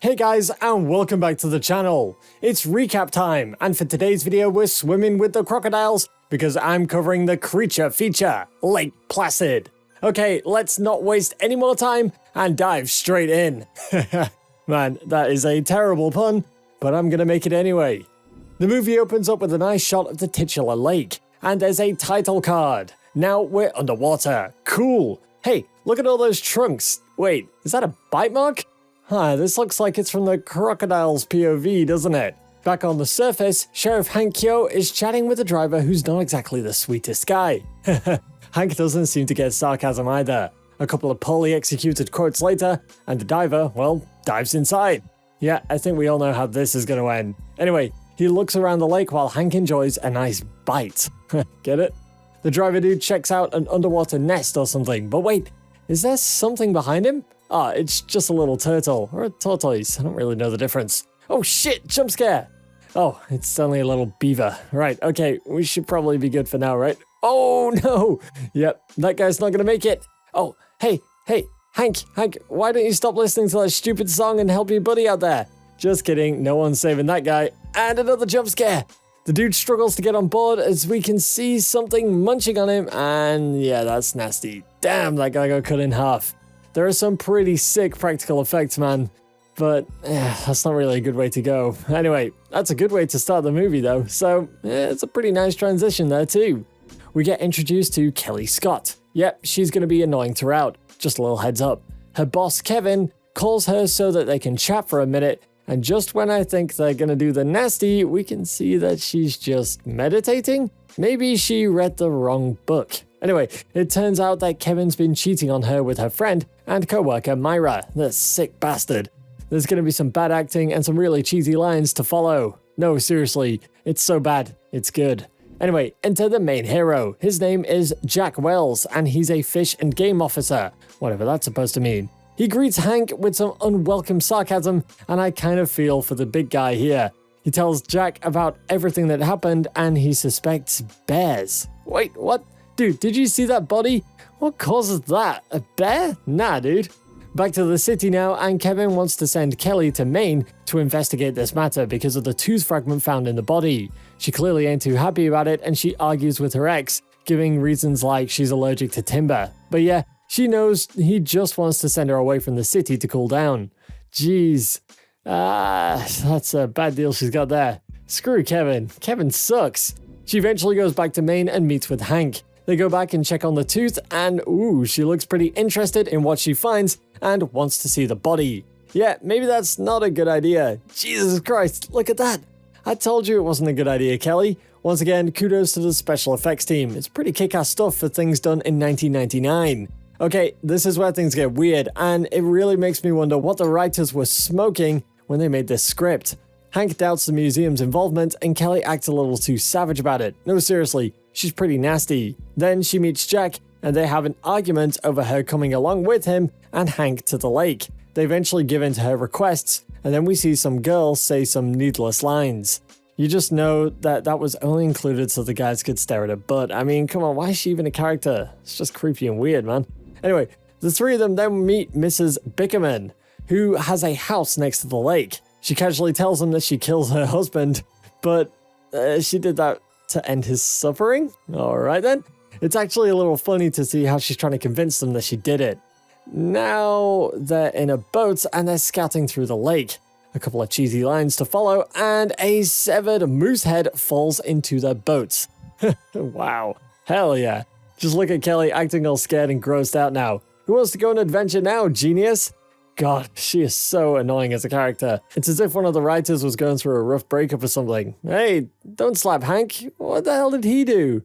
Hey guys, and welcome back to the channel. It's recap time, and for today's video we're swimming with the crocodiles because I'm covering the creature feature, Lake Placid. Okay, let's not waste any more time and dive straight in. Man, that is a terrible pun, but I'm gonna make it anyway. The movie opens up with a nice shot of the titular lake, and there's a title card. Now we're underwater. Cool. Hey, look at all those trunks. Wait, is that a bite mark? This looks like it's from the crocodile's POV, doesn't it? Back on the surface, Sheriff Hank is chatting with a driver who's not exactly the sweetest guy. Hank doesn't seem to get sarcasm either. A couple of poorly executed quotes later, and the diver, well, dives inside. Yeah, I think we all know how this is going to end. Anyway, he looks around the lake while Hank enjoys a nice bite. Get it? The driver dude checks out an underwater nest or something, but wait, is there something behind him? It's just a little turtle, or a tortoise, I don't really know the difference. Oh shit, jump scare! Oh, it's only a little beaver. Right, okay, we should probably be good for now, right? Oh no! Yep, that guy's not gonna make it. Oh, hey, Hank, why don't you stop listening to that stupid song and help your buddy out there? Just kidding, no one's saving that guy. And another jump scare! The dude struggles to get on board as we can see something munching on him, and yeah, that's nasty. Damn, that guy got cut in half. There are some pretty sick practical effects, man, but that's not really a good way to go. Anyway, that's a good way to start the movie though, so it's a pretty nice transition there too. We get introduced to Kelly Scott. Yep, she's going to be annoying throughout, just a little heads up. Her boss, Kevin, calls her so that they can chat for a minute, and just when I think they're going to do the nasty, we can see that she's just meditating? Maybe she read the wrong book. Anyway, it turns out that Kevin's been cheating on her with her friend and co-worker Myra, the sick bastard. There's going to be some bad acting and some really cheesy lines to follow. No, seriously, it's so bad, it's good. Anyway, enter the main hero. His name is Jack Wells, and he's a fish and game officer, whatever that's supposed to mean. He greets Hank with some unwelcome sarcasm, and I kind of feel for the big guy here. He tells Jack about everything that happened, and he suspects bears. Wait, what? Dude, did you see that body? What causes that? A bear? Nah, dude. Back to the city now, and Kevin wants to send Kelly to Maine to investigate this matter because of the tooth fragment found in the body. She clearly ain't too happy about it, and she argues with her ex, giving reasons like she's allergic to timber. But yeah, she knows he just wants to send her away from the city to cool down. Jeez. That's a bad deal she's got there. Screw Kevin. Kevin sucks. She eventually goes back to Maine and meets with Hank. They go back and check on the tooth, and ooh, she looks pretty interested in what she finds and wants to see the body. Yeah, maybe that's not a good idea. Jesus Christ, look at that. I told you it wasn't a good idea, Kelly. Once again, kudos to the special effects team. It's pretty kick-ass stuff for things done in 1999. Okay, this is where things get weird, and it really makes me wonder what the writers were smoking when they made this script. Hank doubts the museum's involvement, and Kelly acts a little too savage about it. No, seriously, she's pretty nasty. Then she meets Jack, and they have an argument over her coming along with him and Hank to the lake. They eventually give in to her requests, and then we see some girls say some needless lines. You just know that that was only included so the guys could stare at her butt. I mean, come on, why is she even a character? It's just creepy and weird, man. Anyway, the three of them then meet Mrs. Bickerman, who has a house next to the lake. She casually tells him that she kills her husband, but she did that to end his suffering? Alright then. It's actually a little funny to see how she's trying to convince them that she did it. Now they're in a boat and they're scouting through the lake. A couple of cheesy lines to follow, and a severed moose head falls into their boats. Wow. Hell yeah. Just look at Kelly acting all scared and grossed out now. Who wants to go on an adventure now, genius? God, she is so annoying as a character. It's as if one of the writers was going through a rough breakup or something. Hey, don't slap Hank. What the hell did he do?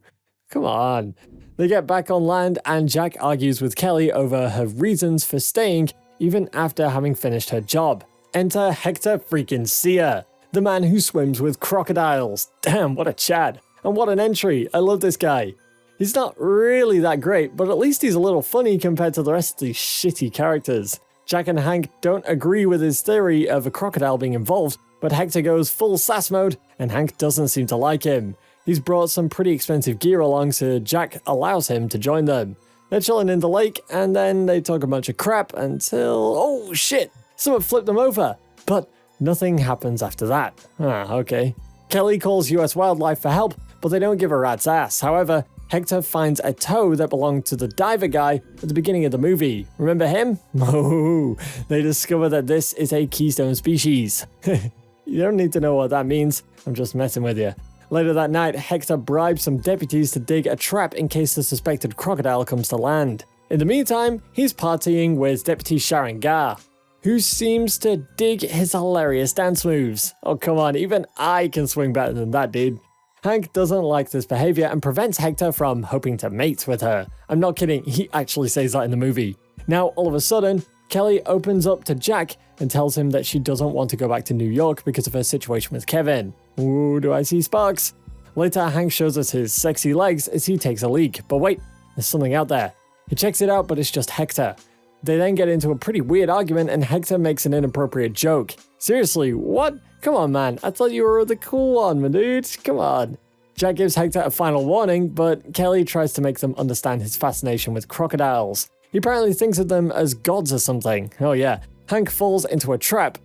Come on. They get back on land and Jack argues with Kelly over her reasons for staying even after having finished her job. Enter Hector freaking Cyr, the man who swims with crocodiles. Damn, what a chad. And what an entry. I love this guy. He's not really that great, but at least he's a little funny compared to the rest of these shitty characters. Jack and Hank don't agree with his theory of a crocodile being involved, but Hector goes full sass mode, and Hank doesn't seem to like him. He's brought some pretty expensive gear along, so Jack allows him to join them. They're chilling in the lake, and then they talk a bunch of crap until... oh shit! Someone flipped them over! But nothing happens after that. Okay. Kelly calls US Wildlife for help, but they don't give a rat's ass. However, Hector finds a toe that belonged to the diver guy at the beginning of the movie. Remember him? Oh, they discover that this is a keystone species. You don't need to know what that means. I'm just messing with you. Later that night, Hector bribes some deputies to dig a trap in case the suspected crocodile comes to land. In the meantime, he's partying with Deputy Sharon Gar, who seems to dig his hilarious dance moves. Oh, come on, even I can swing better than that, dude. Hank doesn't like this behavior and prevents Hector from hoping to mate with her. I'm not kidding, he actually says that in the movie. Now, all of a sudden, Kelly opens up to Jack and tells him that she doesn't want to go back to New York because of her situation with Kevin. Ooh, do I see sparks? Later, Hank shows us his sexy legs as he takes a leak. But wait, there's something out there. He checks it out, but it's just Hector. They then get into a pretty weird argument and Hector makes an inappropriate joke. Seriously, what? Come on, man. I thought you were the cool one, my dude. Come on. Jack gives Hector a final warning, but Kelly tries to make them understand his fascination with crocodiles. He apparently thinks of them as gods or something. Oh yeah. Hank falls into a trap.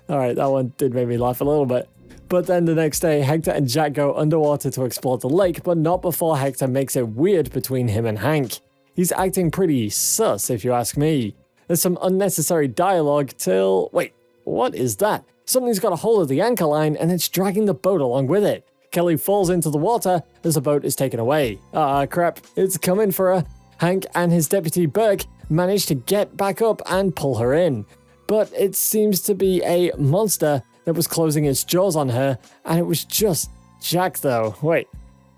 Alright, that one did make me laugh a little bit. But then the next day, Hector and Jack go underwater to explore the lake, but not before Hector makes it weird between him and Hank. He's acting pretty sus, if you ask me. There's some unnecessary dialogue till... Wait, what is that? Something's got a hold of the anchor line and it's dragging the boat along with it. Kelly falls into the water as the boat is taken away. Ah, crap, it's coming for her. Hank and his deputy Burke manage to get back up and pull her in. But it seems to be a monster that was closing its jaws on her, and it was just Jack though. Wait,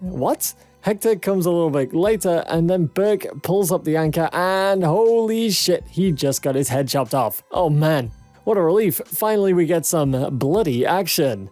what? Hector comes a little bit later, and then Burke pulls up the anchor, and holy shit, he just got his head chopped off. Oh man, what a relief. Finally we get some bloody action.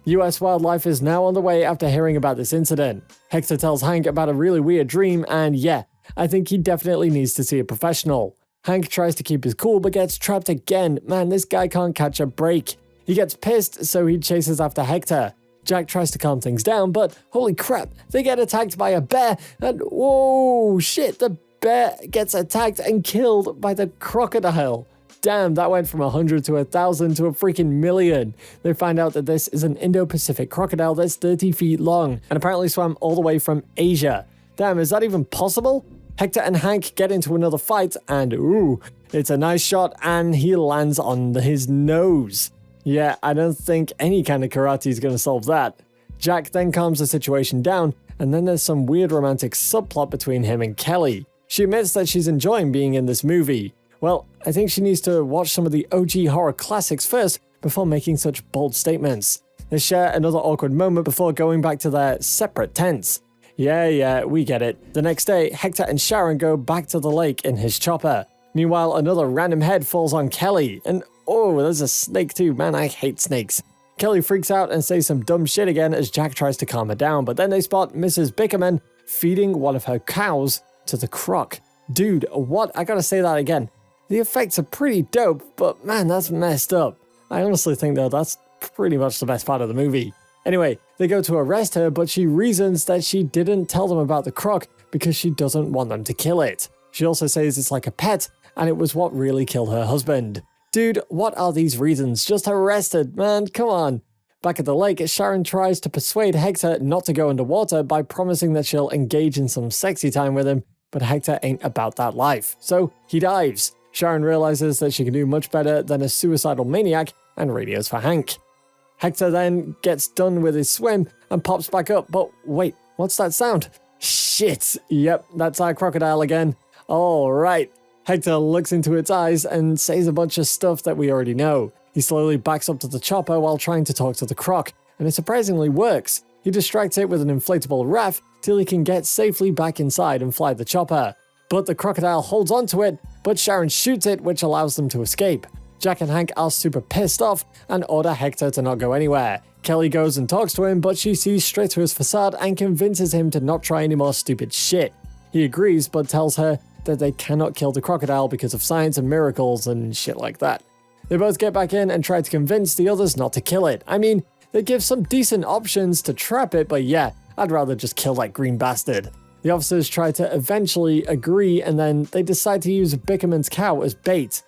US Wildlife is now on the way after hearing about this incident. Hector tells Hank about a really weird dream, and yeah, I think he definitely needs to see a professional. Hank tries to keep his cool, but gets trapped again. Man, this guy can't catch a break. He gets pissed, so he chases after Hector. Jack tries to calm things down, but holy crap, they get attacked by a bear, and whoa, shit, the bear gets attacked and killed by the crocodile. Damn, that went from 100 to 1,000 to a freaking million. They find out that this is an Indo-Pacific crocodile that's 30 feet long, and apparently swam all the way from Asia. Damn, is that even possible? Hector and Hank get into another fight, and ooh, it's a nice shot, and he lands on his nose. Yeah, I don't think any kind of karate is going to solve that. Jack then calms the situation down, and then there's some weird romantic subplot between him and Kelly. She admits that she's enjoying being in this movie. Well, I think she needs to watch some of the OG horror classics first before making such bold statements. They share another awkward moment before going back to their separate tents. Yeah, we get it. The next day, Hector and Sharon go back to the lake in his chopper. Meanwhile, another random head falls on Kelly, and oh, there's a snake too. Man, I hate snakes. Kelly freaks out and says some dumb shit again as Jack tries to calm her down, but then they spot Mrs. Bickerman feeding one of her cows to the croc. Dude, what? I gotta say that again. The effects are pretty dope, but man, that's messed up. I honestly think though that's pretty much the best part of the movie. Anyway, they go to arrest her, but she reasons that she didn't tell them about the croc because she doesn't want them to kill it. She also says it's like a pet, and it was what really killed her husband. Dude, what are these reasons? Just arrested, man, come on. Back at the lake, Sharon tries to persuade Hector not to go underwater by promising that she'll engage in some sexy time with him, but Hector ain't about that life, so he dives. Sharon realizes that she can do much better than a suicidal maniac and radios for Hank. Hector then gets done with his swim and pops back up, but wait, what's that sound? Shit, yep, that's our crocodile again. Alright. Hector looks into its eyes and says a bunch of stuff that we already know. He slowly backs up to the chopper while trying to talk to the croc, and it surprisingly works. He distracts it with an inflatable raft till he can get safely back inside and fly the chopper. But the crocodile holds onto it, but Sharon shoots it, which allows them to escape. Jack and Hank are super pissed off and order Hector to not go anywhere. Kelly goes and talks to him, but she sees straight to his facade and convinces him to not try any more stupid shit. He agrees, but tells her that they cannot kill the crocodile because of science and miracles and shit like that. They both get back in and try to convince the others not to kill it. I mean, they give some decent options to trap it, but yeah, I'd rather just kill that green bastard. The officers try to eventually agree, and then they decide to use Bickerman's cow as bait.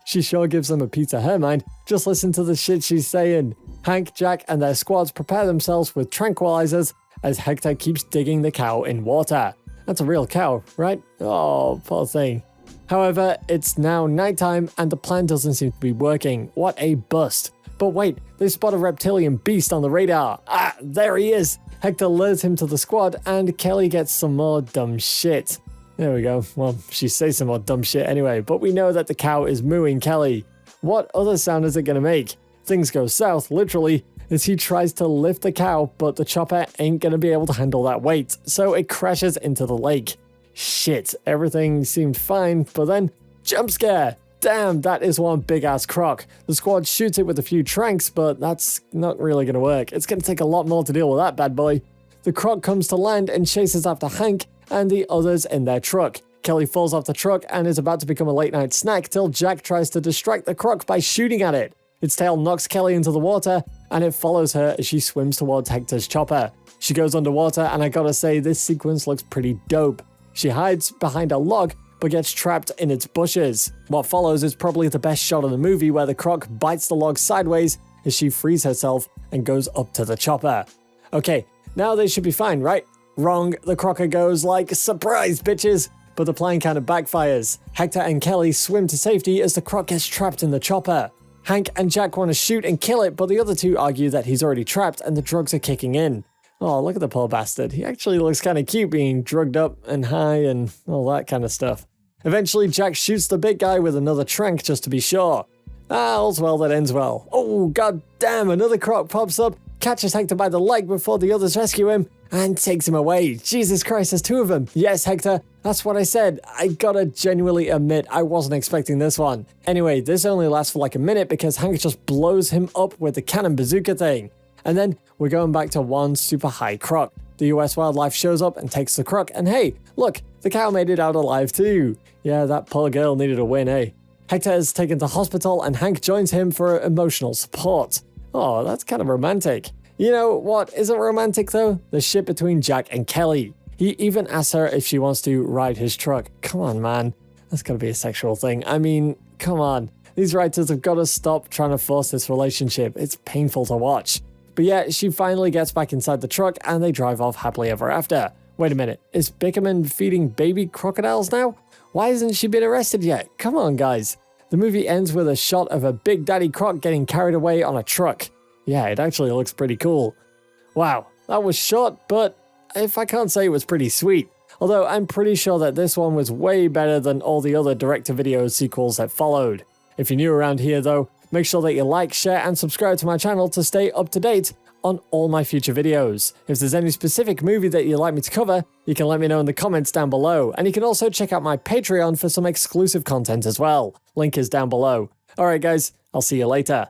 She sure gives them a piece of her mind. Just listen to the shit she's saying. Hank, Jack, and their squads prepare themselves with tranquilizers as Hector keeps digging the cow in water. That's a real cow, right? Oh, poor thing. However, it's now nighttime and the plan doesn't seem to be working. What a bust. But wait, they spot a reptilian beast on the radar. Ah, there he is. Hector lures him to the squad and Kelly gets some more dumb shit. There we go. Well, she says some more dumb shit anyway, but we know that the cow is mooing Kelly. What other sound is it going to make? Things go south, literally, as he tries to lift the cow, but the chopper ain't going to be able to handle that weight, so it crashes into the lake. Shit, everything seemed fine, but then, jump scare! Damn, that is one big-ass croc. The squad shoots it with a few tranks, but that's not really going to work. It's going to take a lot more to deal with that bad boy. The croc comes to land and chases after Hank and the others in their truck. Kelly falls off the truck and is about to become a late-night snack till Jack tries to distract the croc by shooting at it. Its tail knocks Kelly into the water, and it follows her as she swims towards Hector's chopper. She goes underwater, and I gotta say, this sequence looks pretty dope. She hides behind a log, but gets trapped in its bushes. What follows is probably the best shot of the movie, where the croc bites the log sideways as she frees herself and goes up to the chopper. Okay, now they should be fine, right? Wrong, the crocker goes like, surprise bitches! But the plan kind of backfires. Hector and Kelly swim to safety as the croc gets trapped in the chopper. Hank and Jack want to shoot and kill it, but the other two argue that he's already trapped and the drugs are kicking in. Oh, look at the poor bastard. He actually looks kind of cute being drugged up and high and all that kind of stuff. Eventually, Jack shoots the big guy with another trank just to be sure. Ah, all's well that ends well. Oh, god damn, another croc pops up, catches Hector by the leg before the others rescue him, and takes him away. Jesus Christ, there's two of them. Yes, Hector, that's what I said. I gotta genuinely admit, I wasn't expecting this one. Anyway, this only lasts for like a minute because Hank just blows him up with the cannon bazooka thing. And then we're going back to one super high croc. The US wildlife shows up and takes the croc, and hey, look, the cow made it out alive too. Yeah, that poor girl needed a win, eh? Hector is taken to hospital and Hank joins him for emotional support. Oh, that's kind of romantic. You know what isn't romantic though? The shit between Jack and Kelly. He even asks her if she wants to ride his truck. Come on, man. That's gotta be a sexual thing. I mean, come on. These writers have gotta stop trying to force this relationship. It's painful to watch. But yeah, she finally gets back inside the truck and they drive off happily ever after. Wait a minute, is Bickerman feeding baby crocodiles now? Why hasn't she been arrested yet? Come on, guys. The movie ends with a shot of a big daddy croc getting carried away on a truck. Yeah, it actually looks pretty cool. Wow, that was short, but if I can't say it was pretty sweet. Although I'm pretty sure that this one was way better than all the other direct-to-video sequels that followed. If you're new around here though, make sure that you like, share, and subscribe to my channel to stay up to date on all my future videos. If there's any specific movie that you'd like me to cover, you can let me know in the comments down below, and you can also check out my Patreon for some exclusive content as well. Link is down below. Alright guys, I'll see you later.